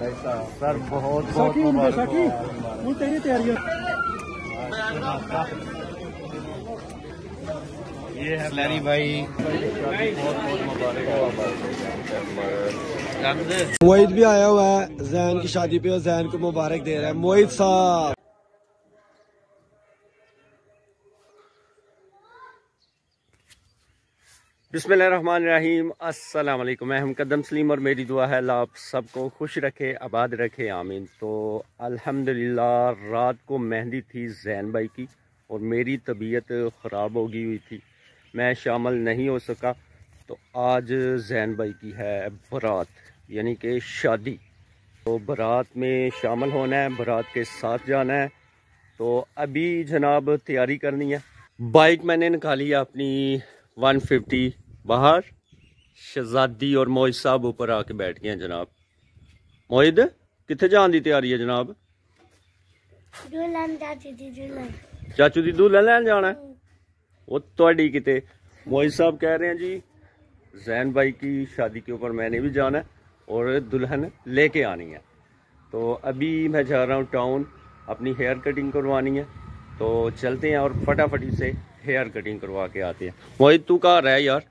Sir बहुत बहुत मुबारक हो तेरी तैयारियों। ये है लैरी भाई, बहुत बहुत मुबारक हो। मोहित भी आया हुआ है जैन की शादी पे और जैन को मुबारक दे रहा है मोहित साहब। बिस्मिल्लाहिर्रहमानिर्रहीम, अस्सलाम वालेकुम। मैं हम कदम सलीम और मेरी दुआ है अल्लाह आप सबको खुश रखे, आबाद रखे, आमीन। तो अल्हम्दुलिल्लाह रात को मेहंदी थी जैन भाई की और मेरी तबीयत ख़राब हो गई हुई थी, मैं शामिल नहीं हो सका। तो आज जैन भाई की है बारात, यानी कि शादी। तो बारात में शामिल होना है, बारात के साथ जाना है। तो अभी जनाब तैयारी करनी है। बाइक मैंने निकाली है अपनी 150 बाहर। शहजादी और मोहित साहब ऊपर आके बैठ गए हैं जनाब। मोहित कितने जान की तैयारी है जनाब? चाचू दी दुल्हन लैन जाना है। वो थोड़ी किते मोहित साहब कह रहे हैं जी जैन भाई की शादी के ऊपर मैंने भी जाना है और दुल्हन लेके आनी है। तो अभी मैं जा रहा हूँ टाउन, अपनी हेयर कटिंग करवानी है। तो चलते हैं और फटाफटी से हेयर कटिंग करवा के आते हैं। मोहित तू कहाँ रहा है यार?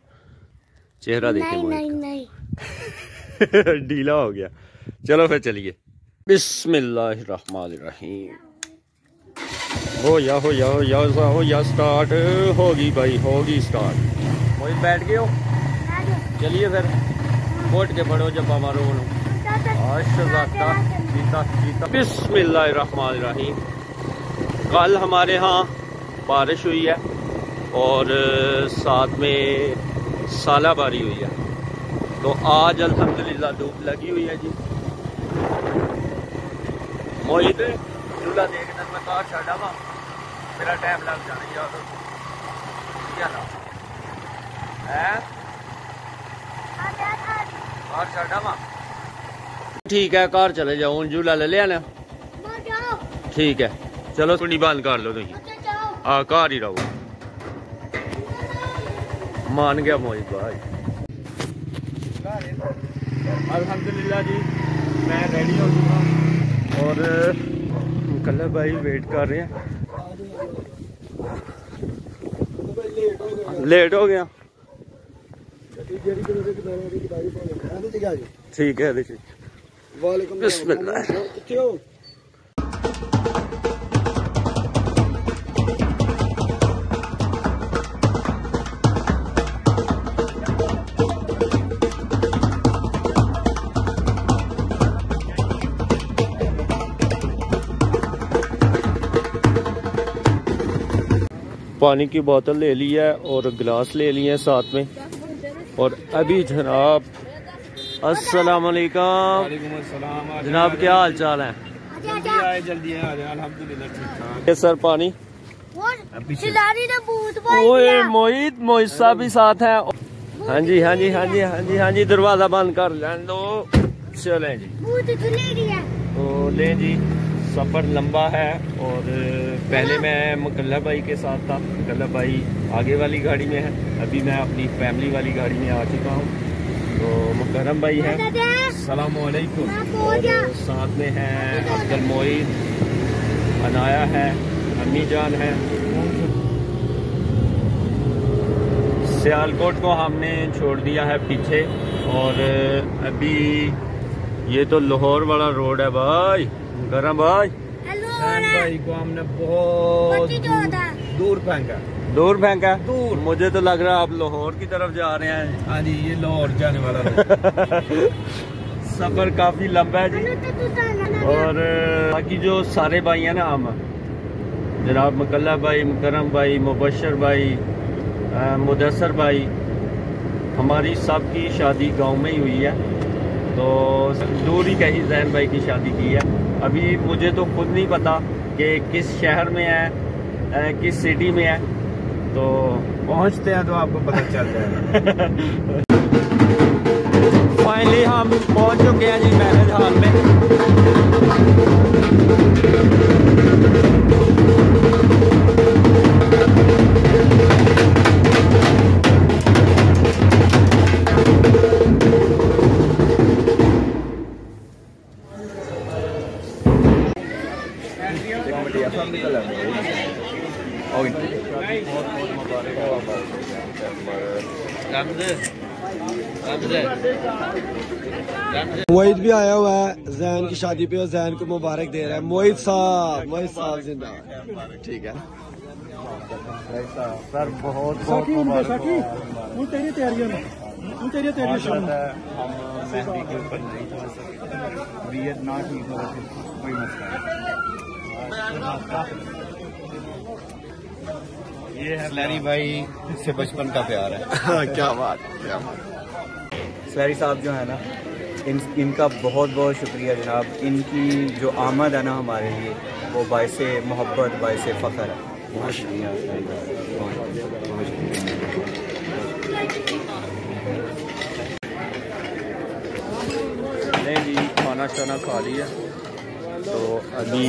चेहरा देखे मोहित नहीं। ढीला हो गया। चलो फिर चलिए। बिस्मिल्लाहिर्रहमानिर्रहीम। हो या स्टार्ट होगी भाई, होगी स्टार्ट। मोहित बैठ गए हो? चलिए फिर कोट के पड़ो जब मारो बोलो। बिस्मिल्लाहिर्रहमानिर्रहीम। कल हमारे यहाँ बारिश हुई है और साथ में सालाबारी हुई है। तो आज अल्हम्दुलिल्लाह धूप लगी हुई है जी। मोहित झूला देखने में कार छाड़ा वा, मेरा टाइम लग जाना यार। क्या ना है कार छाड़ा वा? ठीक है कार चले जाओ, झूला ले लिया। ठीक है चलो कुंडी बंद कर लो तुम। हाँ कार ही रहो। मान गया मोहित भाई। अल्हम्दुलिल्लाह जी मैं रेडी हो चुका हूँ और कल भाई वेट कर रहे हैं। लेट हो गया। ठीक है बिस्मिल्लाह। पानी की बोतल ले ली है और गिलास ले लिए हैं साथ में। और अभी जनाब अस्सलाम वालेकुम जनाब, क्या हाल चाल है? जल्दी अल्हम्दुलिल्लाह ठीक ठाक। ये सर पानी। ओए मोहित साहब भी साथ हैं। हाँ जी हाँ जी हाँ जी हाँ जी हाँ जी, दरवाजा बंद कर लें दो। चलें जी। तो ले जी, सफ़र लंबा है और पहले मैं मुकल्ला भाई के साथ था। मुकल्ला भाई आगे वाली गाड़ी में है, अभी मैं अपनी फैमिली वाली गाड़ी में आ चुका हूँ। तो मुकर्रम भाई है, अस्सलाम वालेकुम। और साथ में है अब्दुल मोईद, अनाया है, अम्मी जान है। सियालकोट को हमने छोड़ दिया है पीछे और अभी ये तो लाहौर वाला रोड है भाई। गरम भाई भाई को हमने बहुत दूर फेंका। दूर मुझे तो लग रहा है आप लाहौर की तरफ जा रहे हैं। हाँ जी ये लाहौर जाने वाला सफर काफी लंबा है जी। और बाकी जो सारे भाई हैं ना, हम जनाब मुकल्ला भाई, मुकर्रम भाई, मुबशर भाई, मुदस्सर भाई, हमारी सबकी शादी गांव में ही हुई है। तो दूर ही कहीं जैन भाई की शादी की है। अभी मुझे तो खुद नहीं पता कि किस शहर में है, किस सिटी में है। तो पहुंचते हैं तो आपको पता चल जाएगा। फाइनली हम पहुंच चुके हैं जी मैरिज हॉल में। मोहित भी आया हुआ है जैन की शादी पे और जैन को मुबारक दे रहा है। मोहित साहब जिंदाबाद। ठीक है सर, बहुत बहुत मुबारक हो। तेरी तैयारियों में हम मेहंदी के ऊपर नहीं पहुंच सकते। वी आर नॉट कोई मसला ये है सलैरी भाई से बचपन का प्यार है। क्या बात। सलैरी साहब जो है ना, इनका बहुत बहुत शुक्रिया जनाब। इनकी जो आमद है ना हमारे लिए, वो बायसे मोहब्बत, बायसे फ़ख्र है। नहीं जी, खाना शाना खा लिया तो अभी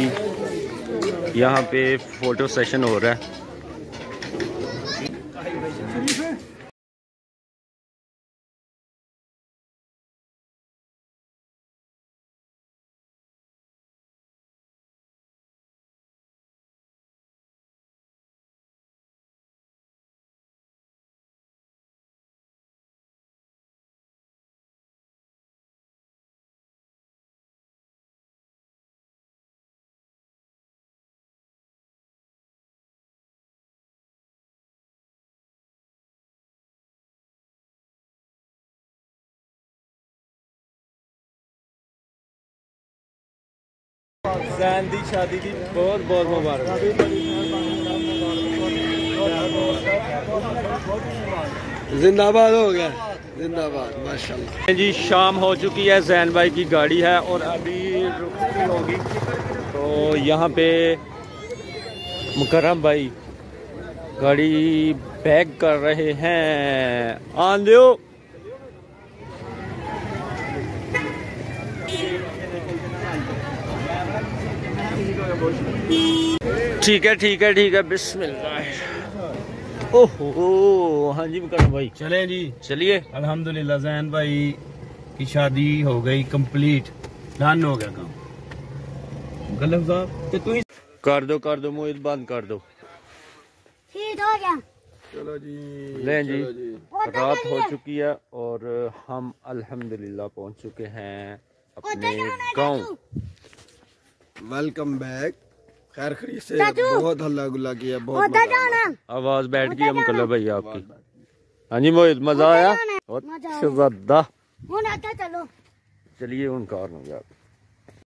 यहाँ पे फ़ोटो सेशन हो रहा है। जैन दी शादी की बहुत बहुत मुबारक। जिंदाबाद हो गया, जिंदाबाद माशाल्लाह। जी शाम हो चुकी है, जैन भाई की गाड़ी है और अभी रुकती होगी। तो यहाँ पे मुकर्रम भाई गाड़ी पैक कर रहे हैं। आन दो। ठीक है बिस्मिल्लाह। ओहो, हाँ जी मुकर्रम भाई, चलें जी, चलिए। अल्हम्दुलिल्लाह जैन भाई की शादी हो गई कंप्लीट, डन हो गया काम। गलत साहब तू ही कर दो मोहित, बंद कर दो। ठीक हो गया। चलो जी, ले जी, रात हो चुकी है और हम अल्हम्दुलिल्लाह पहुंच चुके हैं अपने गांव। Welcome back. खैर खरीद से बहुत हल्ला गुल्ला किया, बहुत आवाज बैठ गई है मुकल्ला भाई आपकी। हाँ जी मोहित, मजा आया? मजा आया। ज्यादा। चलो चलिए उनका और हो गया।